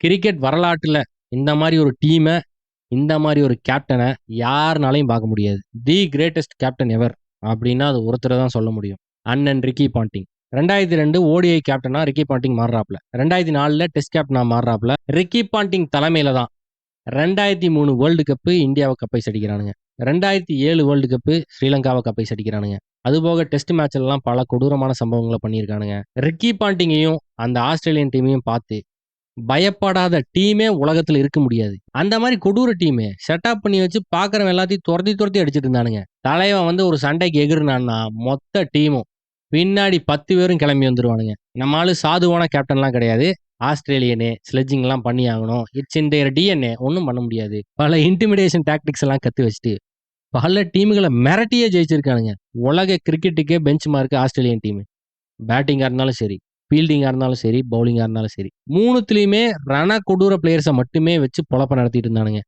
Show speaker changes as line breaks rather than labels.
Cricket வரலாற்றுல இந்த மாரி ஒரு டீம, இந்த மாரி ஒரு கேப்டன யாருனாலயும் பார்க்க முடியாது. தி கிரேட்டஸ்ட் கேப்டன் எவர் அப்டின்னா, அது ஒருத்தர தான் சொல்ல முடியும். அண்ணன் ரிக்கி பாண்டிங். 2002 ஓடிஐ கேப்டனா ரிக்கி பாண்டிங் மாறுறாப்ல. 2004ல டெஸ்ட் கேப்டனா மாறுறாப்ல. ரிக்கி பாண்டிங் தலைமையில தான் 2003 வேர்ல்டு கப் இந்தியாவ கப்பை சடிக்கிறானுங்க. 2007 வேர்ல்டு கப் ஸ்ரீலங்காவ கப்பை சடிக்கிறானுங்க. அதுபோக டெஸ்ட் மேட்ச்லலாம் பல கொடூரமான சம்பவங்கள பண்ணியிருக்கானுங்க. ரிக்கி பாண்டிங்கையும், அந்த ஆஸ்திரேலியன் டீமையும் பார்த்து பயப்படாத டீமே உலகத்துல இருக்க முடியாது. அந்த மாரி கொடூர டீமு. செட்டப் பண்ணி வச்சு பார்க்கிறவன் எல்லாத்தையும் தொரத்தி தொரத்தி அடிச்சிட்டு இருந்தானுங்க. தலைவன் வந்து ஒரு சண்டைக்கு எகுறுனான்னா, மொத்த டீமும் பின்னாடி 10 பேரும் கிளம்பி வந்துருவானுங்க. நம்ம ஆளு சாதுவான கேப்டன்லாம் கிடையாது. ஆஸ்திரேலியனு, ஸ்லெட்ஜிங்லாம் பண்ணி ஆகணும். It's in their DNA. ஒண்ணும் பண்ண முடியாது. பல இன்டிமிடேஷன் டாக்டிக்ஸ் எல்லாம் கத்து வச்சுட்டு, பல டீம்கள மிரட்டியே ஜெயிச்சிருக்கானுங்க. உலக கிரிக்கெட்டுக்கே பெஞ்ச் மார்க் ஆஸ்திரேலியன் டீமு. பேட்டிங்கா இருந்தாலும் சரி, ஃபீல்டிங்கா இருந்தாலும் சரி, பவுலிங்கா இருந்தாலும் சரி. 3த்துலயுமே கொடூர பிளேயர்ஸ மட்டுமே வச்சு பொழப்ப நடத்திட்டு இருந்தானுங்க.